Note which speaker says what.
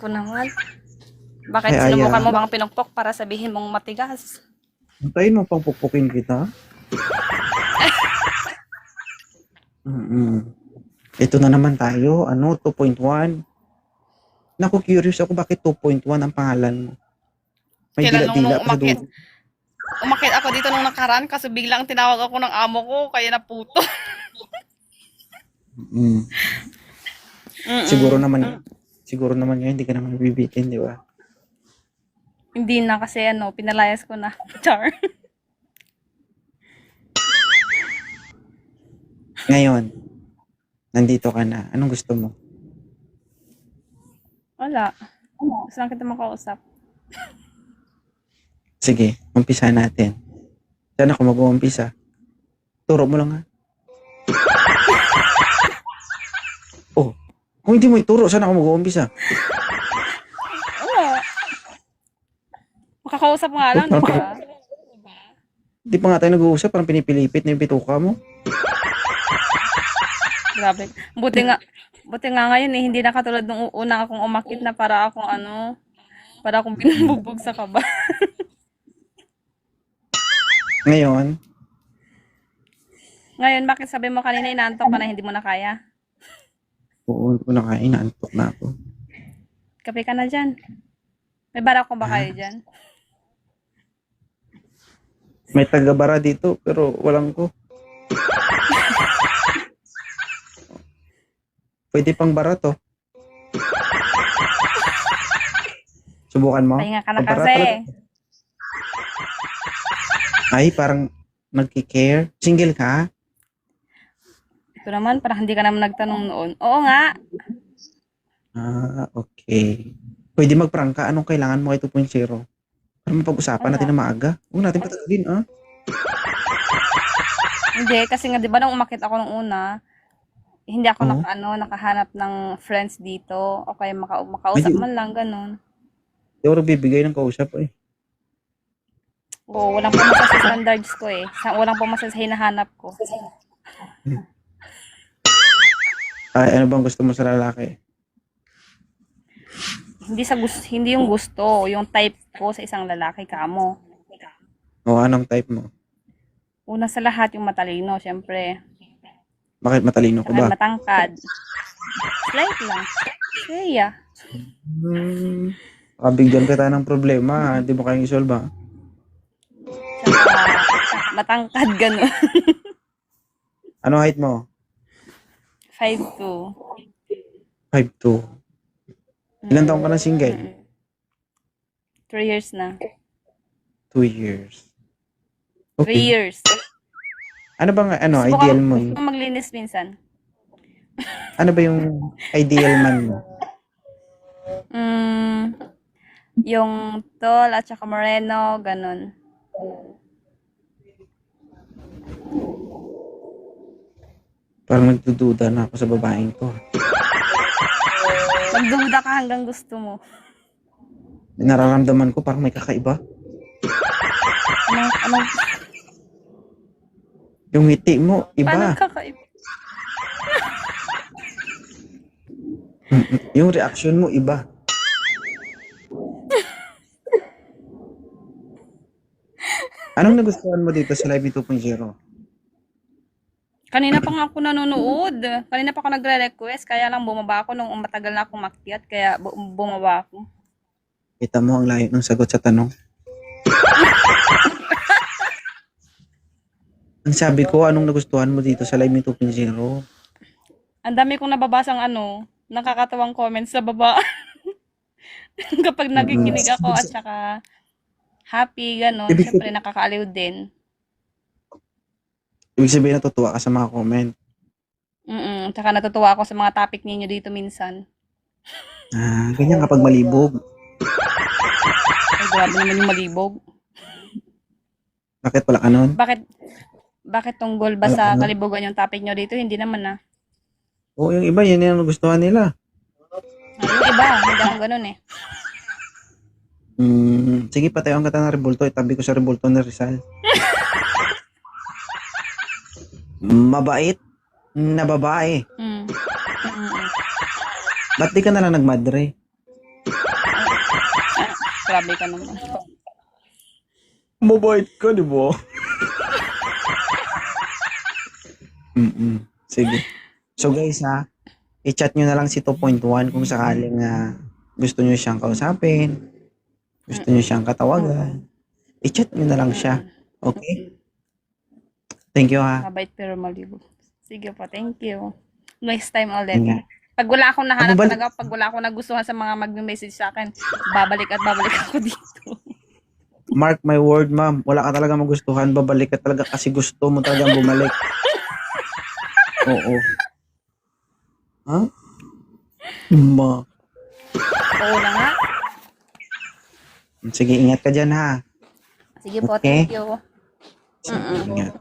Speaker 1: Ko naman. Bakit
Speaker 2: Ay,
Speaker 1: sinubukan
Speaker 2: Aya.
Speaker 1: mo bang pinukpok para sabihin mong matigas?
Speaker 2: Antayin mo pang pukpukin kita. Ito na naman tayo. 2.1. Naku, curious ako bakit 2.1 ang pangalan mo. May
Speaker 1: Kailan nung
Speaker 2: dila-dila pa sa dulo.
Speaker 1: umakit ako dito nung nakaraan kasi biglang tinawag ako ng amo ko kaya naputo.
Speaker 2: Mm. Siguro naman ngayon hindi ka naman bibitin, di ba?
Speaker 1: Hindi na kasi pinalayas ko na. Char.
Speaker 2: Ngayon, nandito ka na. Anong gusto mo?
Speaker 1: Wala. Gusto lang kita makausap.
Speaker 2: Sige, umpisa natin. Saan ako mag-uumpisa? Turo mo lang ha. Oh, kung hindi mo ituro, saan ako mag-uumpisa?
Speaker 1: Oo. Makakausap nga lang, di ba?
Speaker 2: Hindi pa nga tayo nag-uusap, parang pinipilipit na yung bituka mo.
Speaker 1: Grabe. Buti nga ngayon hindi na katulad nung una akong umakit na para akong binubugbog sa kaba.
Speaker 2: Ngayon,
Speaker 1: Ngayon, bakit sabi mo kanina inaantok ka na hindi mo na kaya?
Speaker 2: oo, hindi ko na kaya, inaantok na ako.
Speaker 1: Kape ka na dyan. May barak ko ba kayo dyan?
Speaker 2: May taga-bara dito, pero walang ko. Pwede pang bara to. Subukan mo.
Speaker 1: Pahinga ka na
Speaker 2: Pabara
Speaker 1: kasi.
Speaker 2: talaga. Ay, parang nagki-care. Single ka?
Speaker 1: Ito naman, parang hindi ka naman nagtanong noon. Oo nga.
Speaker 2: Okay. Pwede mag-prank ka. Anong kailangan mo kay 2.0? Para mapag-usapan natin
Speaker 1: Wala.
Speaker 2: na maaga. Huwag natin patagalin, ah.
Speaker 1: Hindi, kasi nga, di ba nung umakit ako nung una, hindi ako
Speaker 2: Oo.
Speaker 1: nakahanap ng friends dito. O kaya makausap
Speaker 2: Hindi,
Speaker 1: man lang, ganun.
Speaker 2: hindi ako nagbibigay ng kausap, eh.
Speaker 1: Oo, walang pumasa sa standards ko eh. Walang pumasa sa hinahanap ko.
Speaker 2: Ay, ano bang gusto mo sa lalaki?
Speaker 1: Hindi yung gusto, yung type ko sa isang lalaki kamo.
Speaker 2: O, anong type mo?
Speaker 1: Una sa lahat yung matalino, syempre.
Speaker 2: Bakit matalino ko
Speaker 1: Saka
Speaker 2: ba?
Speaker 1: matangkad. Slight lang. Kaya.
Speaker 2: Bigyan kita ng problema. Hindi mo kayang isolve, ah.
Speaker 1: Saka matangkad gano'n.
Speaker 2: Ano height mo?
Speaker 1: 5'2".
Speaker 2: 5'2". Ilan taong ka na single?
Speaker 1: 3 years na.
Speaker 2: 2 years.
Speaker 1: 3
Speaker 2: Okay.
Speaker 1: years.
Speaker 2: Ano bang ideal mo?
Speaker 1: Gusto ko maglinis minsan.
Speaker 2: Ano ba yung ideal man mo?
Speaker 1: Yung tall at saka moreno, ganun.
Speaker 2: Parang nagdududa na ako sa babaeng to.
Speaker 1: Magduda ka hanggang gusto mo.
Speaker 2: Nararamdaman ko parang may kakaiba.
Speaker 1: Anong
Speaker 2: Yung ngiti mo,
Speaker 1: paano
Speaker 2: iba.
Speaker 1: kakaiba?
Speaker 2: Yung reaction mo, iba. Anong nagustuhan mo dito sa Live ni 2.0?
Speaker 1: Kanina pa nga ako nanonood. Kanina pa ako nagre-request, kaya lang bumaba ako nung matagal na akong makyat, kaya bumaba ako.
Speaker 2: Kita mo ang layo ng sagot sa tanong. Ang sabi ko, anong nagustuhan mo dito sa Live ni 2.0?
Speaker 1: Ang dami kong nababasang nakakatawang comments sa baba. Kapag nakikinig ako at saka happy, gano'n.
Speaker 2: Ibig
Speaker 1: Siyempre, nakakaaliw din.
Speaker 2: Ibig sabihin natutuwa ka sa mga comment.
Speaker 1: Tsaka natutuwa ako sa mga topic ninyo dito minsan.
Speaker 2: Ganyan kapag malibog.
Speaker 1: Ay, grabe naman yung malibog.
Speaker 2: Bakit pala kanon?
Speaker 1: Bakit tunggol ba sa kalibugan yung topic nyo dito? Hindi naman
Speaker 2: Oo, yung iba, yan yung nagustuhan nila.
Speaker 1: Yung iba, hindi ako ganun eh.
Speaker 2: Sige, patayon ka ng Rebulto. Itabi ko sa Rebulto na Rizal. Mabait na babae. Ba't di ka na lang nagmadre?
Speaker 1: Grabe ka naman.
Speaker 2: Mabait ka, di ba? Sige. So guys ha, i-chat nyo na lang si 2.1 kung sakaling gusto nyo siyang kausapin, gusto nyo siyang katawagan. I-chat nyo na lang siya. Okay? Thank you ha.
Speaker 1: Mabait pero malibo. Sige po, thank you. Next time ulit.
Speaker 2: Ingat.
Speaker 1: Pag wala akong nahanap
Speaker 2: Babalik-
Speaker 1: talaga, pag wala akong nagustuhan sa mga mag-message sa akin, babalik at babalik ako dito.
Speaker 2: Mark my word, ma'am. Wala ka talaga magustuhan. Babalik ka talaga kasi gusto mo talagang bumalik. Oo. Ha? Ma.
Speaker 1: Oo na nga.
Speaker 2: Sige, ingat ka dyan ha.
Speaker 1: Sige po,
Speaker 2: Okay.
Speaker 1: thank you.
Speaker 2: Sige, ingat.